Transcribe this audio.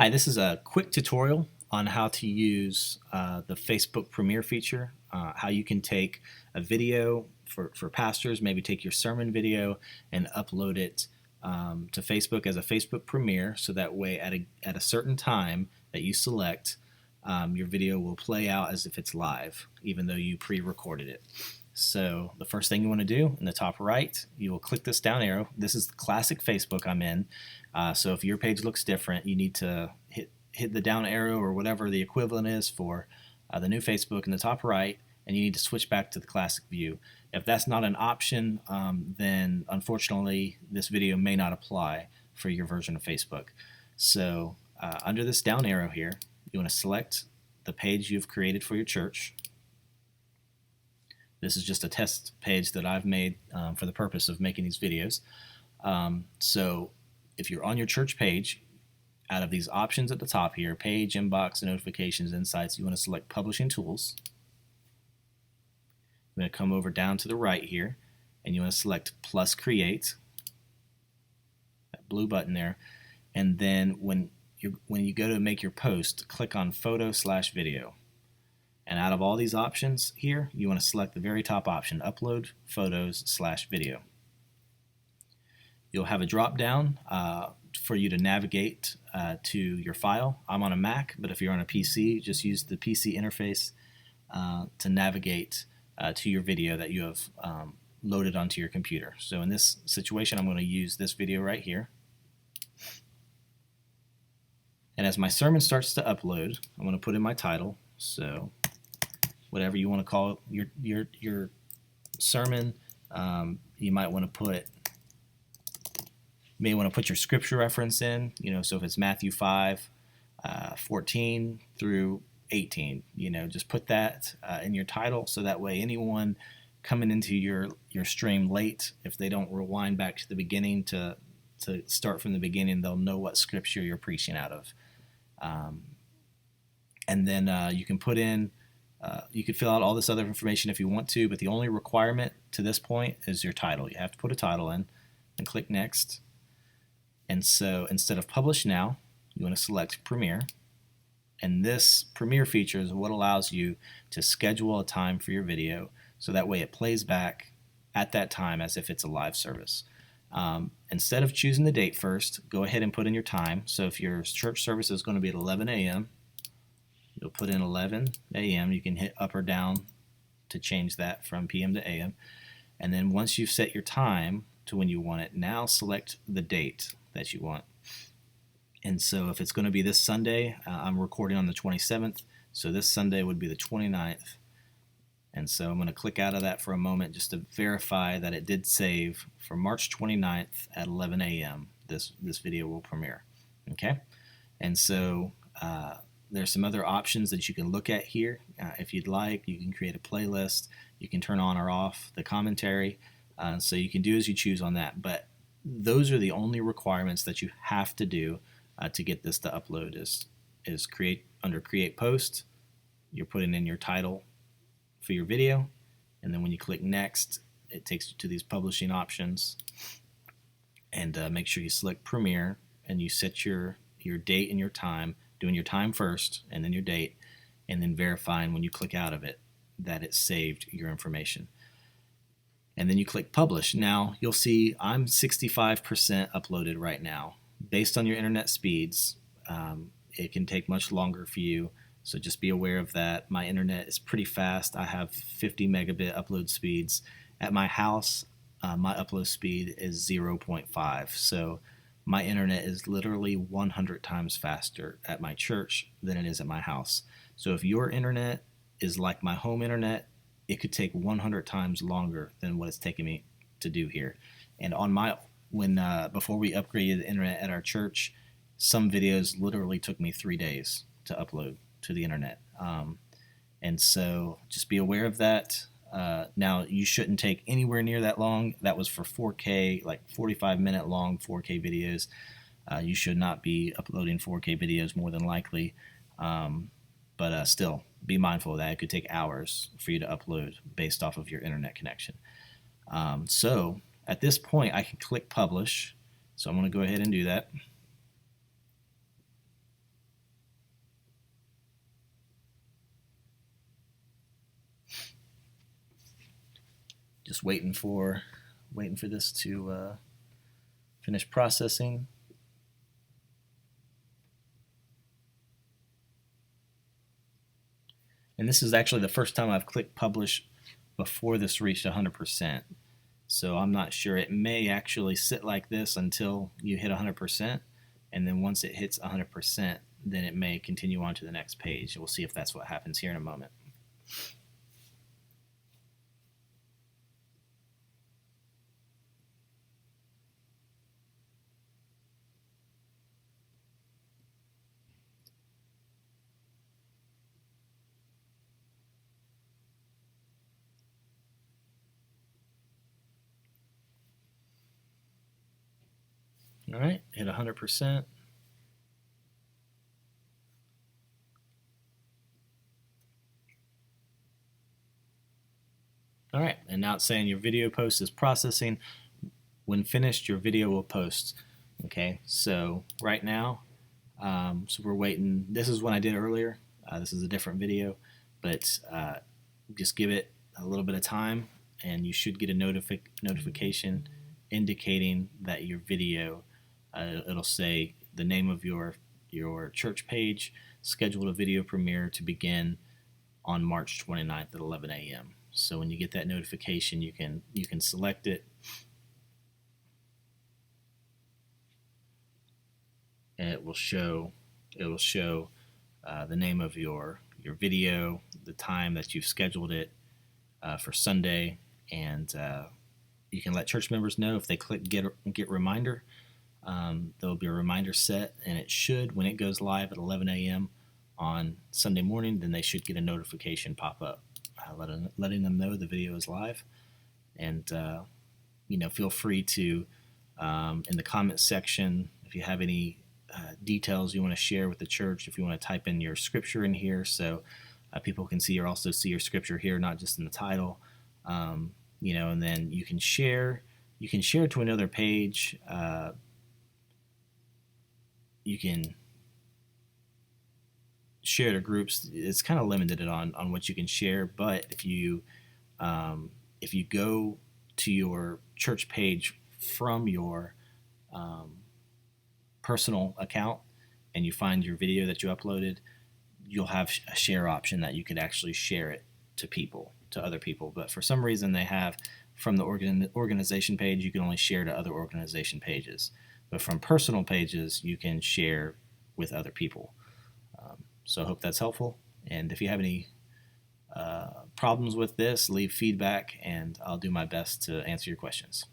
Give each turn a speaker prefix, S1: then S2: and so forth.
S1: Hi, this is a quick tutorial on how to use the Facebook Premiere feature, how you can take a video for pastors, maybe take your sermon video and upload it to Facebook as a Facebook Premiere, so that way at a certain time that you select, your video will play out as if it's live, even though you pre-recorded it. So the first thing you want to do in the top right, you will click this down arrow. This is the classic Facebook I'm in. So if your page looks different, you need to hit the down arrow or whatever the equivalent is for the new Facebook in the top right, and you need to switch back to the classic view. If that's not an option, then unfortunately this video may not apply for your version of Facebook. So under this down arrow here, you want to select the page you've created for your church. This is just a test page that I've made for the purpose of making these videos. So if you're on your church page, out of these options at the top here, page, inbox, notifications, insights, you want to select Publishing Tools. I'm going to come over down to the right here, and you want to select Plus Create, that blue button there, and then when you go to make your post, click on Photo/Video. And out of all these options here, you want to select the very top option, Upload Photos/Video. You'll have a drop down for you to navigate to your file. I'm on a Mac, but if you're on a PC, just use the PC interface to navigate to your video that you have loaded onto your computer. So in this situation, I'm going to use this video right here. And as my sermon starts to upload, I'm going to put in my title. So whatever you want to call your sermon, you might want to put your scripture reference in, so if it's Matthew 5, 14 through 18, just put that in your title, so that way anyone coming into your stream late, if they don't rewind back to the beginning to start from the beginning, they'll know what scripture you're preaching out of. And then you can put in, you could fill out all this other information if you want to, but the only requirement to this point is your title. You have to put a title in and click Next. And so instead of Publish Now, you want to select Premiere. And this Premiere feature is what allows you to schedule a time for your video, so that way it plays back at that time as if it's a live service. Instead of choosing the date first, go ahead and put in your time. So if your church service is going to be at 11 a.m., you'll put in 11 a.m. You can hit up or down to change that from p.m. to a.m. And then once you've set your time to when you want it, now select the date that you want. And so if it's going to be this Sunday, I'm recording on the 27th, so this Sunday would be the 29th. And so I'm going to click out of that for a moment just to verify that it did save for March 29th at 11 a.m. This video will premiere. Okay? And so there's some other options that you can look at here. If you'd like, you can create a playlist. You can turn on or off the commentary. So you can do as you choose on that. But those are the only requirements that you have to do to get this to upload. Is create under Create Post. You're putting in your title for your video, and then when you click Next, it takes you to these publishing options. And make sure you select Premiere, and you set your date and your time, doing your time first and then your date, and then verifying when you click out of it that it saved your information. And then you click Publish. Now you'll see I'm 65% uploaded right now. Based on your internet speeds, it can take much longer for you, so just be aware of that. My internet is pretty fast. I have 50 megabit upload speeds. At my house, my upload speed is 0.5, so my internet is literally 100 times faster at my church than it is at my house. So if your internet is like my home internet, it could take 100 times longer than what it's taking me to do here. And before we upgraded the internet at our church, some videos literally took me 3 days to upload to the internet. And so just be aware of that. Now, you shouldn't take anywhere near that long. That was for 4K, like 45-minute long 4K videos. You should not be uploading 4K videos more than likely. But still, be mindful of that. It could take hours for you to upload based off of your internet connection. So at this point, I can click Publish. So I'm going to go ahead and do that. Just waiting for this to finish processing. And this is actually the first time I've clicked publish before this reached 100%. So I'm not sure. It may actually sit like this until you hit 100%, and then once it hits 100%, then it may continue on to the next page. We'll see if that's what happens here in a moment. All right, hit 100%. All right, and now it's saying your video post is processing. When finished, your video will post. Okay, so right now, so we're waiting. This is what I did earlier. This is a different video, but just give it a little bit of time, and you should get a notification indicating that your video. It'll say the name of your church page, scheduled a video premiere to begin on March 29th at 11 a.m. So when you get that notification, you can select it, and it will show the name of your video, the time that you've scheduled it for Sunday, and you can let church members know if they click get reminder. There'll be a reminder set, and it should, when it goes live at 11 a.m. on Sunday morning, then they should get a notification pop up letting them know the video is live. And feel free to in the comments section, if you have any details you want to share with the church, if you want to type in your scripture in here so people can see your scripture here, not just in the title. And then you can share to another page. You can share to groups. It's kind of limited on what you can share, but if you go to your church page from your personal account and you find your video that you uploaded, you'll have a share option that you could actually share it to other people. But for some reason they have from the organization page, you can only share to other organization pages. But from personal pages, you can share with other people. So I hope that's helpful. And if you have any problems with this, leave feedback, and I'll do my best to answer your questions.